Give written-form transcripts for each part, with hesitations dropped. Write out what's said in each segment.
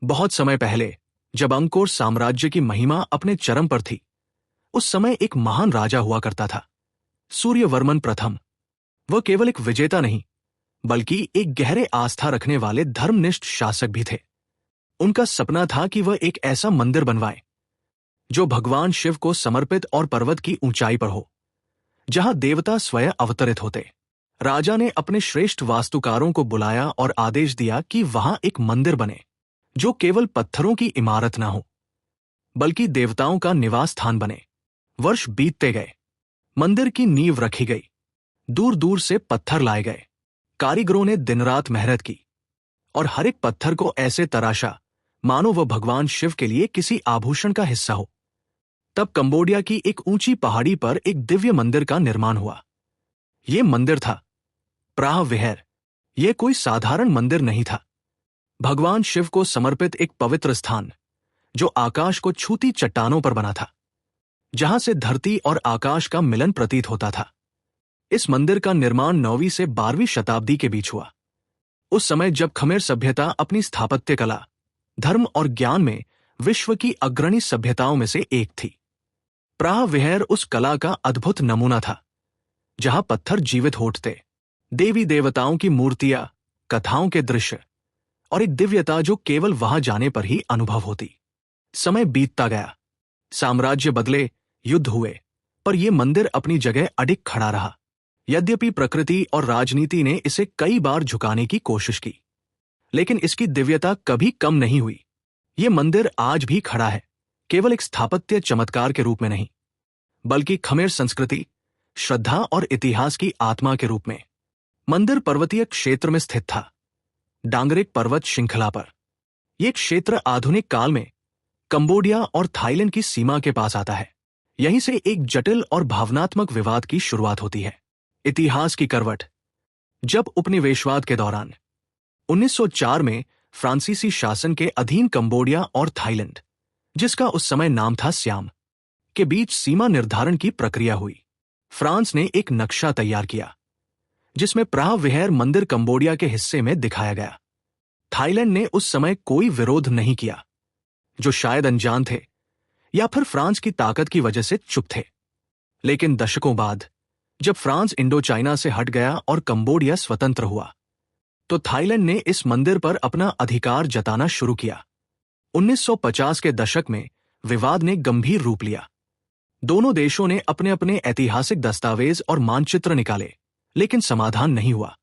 बहुत समय पहले, जब अंकोर साम्राज्य की महिमा अपने चरम पर थी, उस समय एक महान राजा हुआ करता था, सूर्यवर्मन प्रथम। वह केवल एक विजेता नहीं, बल्कि एक गहरे आस्था रखने वाले धर्मनिष्ठ शासक भी थे। उनका सपना था कि वह एक ऐसा मंदिर बनवाए जो भगवान शिव को समर्पित और पर्वत की ऊंचाई पर हो, जहां देवता स्वयं अवतरित होते। राजा ने अपने श्रेष्ठ वास्तुकारों को बुलाया और आदेश दिया कि वहां एक मंदिर बने जो केवल पत्थरों की इमारत ना हो, बल्कि देवताओं का निवास स्थान बने। वर्ष बीतते गए, मंदिर की नींव रखी गई, दूर दूर से पत्थर लाए गए, कारीगरों ने दिन रात मेहनत की और हर एक पत्थर को ऐसे तराशा मानो वह भगवान शिव के लिए किसी आभूषण का हिस्सा हो। तब कंबोडिया की एक ऊंची पहाड़ी पर एक दिव्य मंदिर का निर्माण हुआ। यह मंदिर था प्राह विहार। यह कोई साधारण मंदिर नहीं था, भगवान शिव को समर्पित एक पवित्र स्थान जो आकाश को छूती चट्टानों पर बना था, जहां से धरती और आकाश का मिलन प्रतीत होता था। इस मंदिर का निर्माण 9वीं से 12वीं शताब्दी के बीच हुआ, उस समय जब खमेर सभ्यता अपनी स्थापत्य कला, धर्म और ज्ञान में विश्व की अग्रणी सभ्यताओं में से एक थी। प्राह विहार उस कला का अद्भुत नमूना था, जहां पत्थर जीवित हो उठते, देवी देवताओं की मूर्तियां, कथाओं के दृश्य और एक दिव्यता जो केवल वहां जाने पर ही अनुभव होती। समय बीतता गया, साम्राज्य बदले, युद्ध हुए, पर यह मंदिर अपनी जगह अडिग खड़ा रहा। यद्यपि प्रकृति और राजनीति ने इसे कई बार झुकाने की कोशिश की, लेकिन इसकी दिव्यता कभी कम नहीं हुई। यह मंदिर आज भी खड़ा है, केवल एक स्थापत्य चमत्कार के रूप में नहीं, बल्कि खमेर संस्कृति, श्रद्धा और इतिहास की आत्मा के रूप में। मंदिर पर्वतीय क्षेत्र में स्थित था, डांगरेक पर्वत श्रृंखला पर। यह क्षेत्र आधुनिक काल में कंबोडिया और थाईलैंड की सीमा के पास आता है। यहीं से एक जटिल और भावनात्मक विवाद की शुरुआत होती है। इतिहास की करवट। जब उपनिवेशवाद के दौरान 1904 में फ्रांसीसी शासन के अधीन कंबोडिया और थाईलैंड, जिसका उस समय नाम था सियाम, के बीच सीमा निर्धारण की प्रक्रिया हुई। फ्रांस ने एक नक्शा तैयार किया जिसमें प्राह विहार मंदिर कंबोडिया के हिस्से में दिखाया गया। थाईलैंड ने उस समय कोई विरोध नहीं किया, जो शायद अनजान थे या फिर फ्रांस की ताकत की वजह से चुप थे। लेकिन दशकों बाद, जब फ्रांस इंडो चाइना से हट गया और कंबोडिया स्वतंत्र हुआ, तो थाईलैंड ने इस मंदिर पर अपना अधिकार जताना शुरू किया। 1950 के दशक में विवाद ने गंभीर रूप लिया। दोनों देशों ने अपने अपने ऐतिहासिक दस्तावेज और मानचित्र निकाले, लेकिन समाधान नहीं हुआ।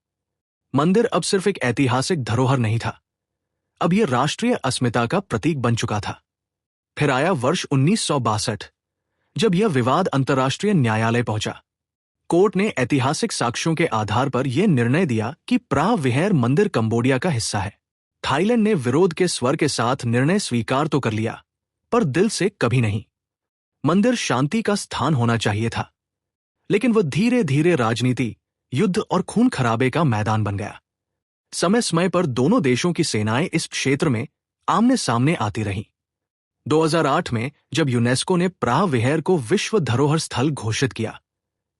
मंदिर अब सिर्फ एक ऐतिहासिक धरोहर नहीं था, अब यह राष्ट्रीय अस्मिता का प्रतीक बन चुका था। फिर आया वर्ष 1962, जब यह विवाद अंतर्राष्ट्रीय न्यायालय पहुंचा। कोर्ट ने ऐतिहासिक साक्ष्यों के आधार पर यह निर्णय दिया कि प्राह विहार मंदिर कंबोडिया का हिस्सा है। थाईलैंड ने विरोध के स्वर के साथ निर्णय स्वीकार तो कर लिया, पर दिल से कभी नहीं। मंदिर शांति का स्थान होना चाहिए था, लेकिन वह धीरे धीरे राजनीति, युद्ध और खून खराबे का मैदान बन गया। समय समय पर दोनों देशों की सेनाएं इस क्षेत्र में आमने सामने आती रहीं। 2008 में जब यूनेस्को ने प्राह विहार को विश्व धरोहर स्थल घोषित किया,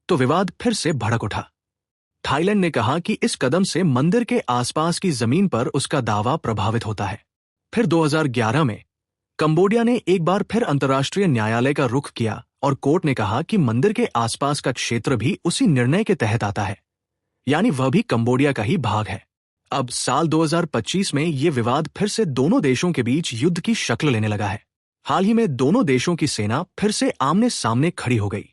तो विवाद फिर से भड़क उठा। थाईलैंड ने कहा कि इस कदम से मंदिर के आसपास की जमीन पर उसका दावा प्रभावित होता है। फिर 2011 में कंबोडिया ने एक बार फिर अंतर्राष्ट्रीय न्यायालय का रुख किया और कोर्ट ने कहा कि मंदिर के आसपास का क्षेत्र भी उसी निर्णय के तहत आता है, यानी वह भी कंबोडिया का ही भाग है। अब साल 2025 में यह विवाद फिर से दोनों देशों के बीच युद्ध की शक्ल लेने लगा है। हाल ही में दोनों देशों की सेना फिर से आमने सामने खड़ी हो गई,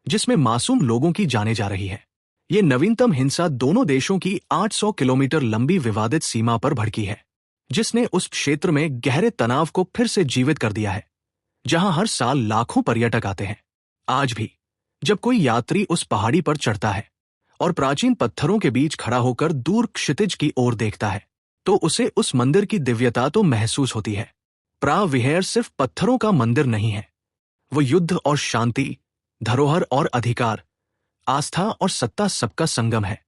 जिसमें मासूम लोगों की जानें जा रही है। यह नवीनतम हिंसा दोनों देशों की 800 किलोमीटर लंबी विवादित सीमा पर भड़की है, जिसने उस क्षेत्र में गहरे तनाव को फिर से जीवित कर दिया है, जहां हर साल लाखों पर्यटक आते हैं। आज भी जब कोई यात्री उस पहाड़ी पर चढ़ता है और प्राचीन पत्थरों के बीच खड़ा होकर दूर क्षितिज की ओर देखता है, तो उसे उस मंदिर की दिव्यता तो महसूस होती है। प्राह विहार सिर्फ पत्थरों का मंदिर नहीं है, वो युद्ध और शांति, धरोहर और अधिकार, आस्था और सत्ता सबका संगम है।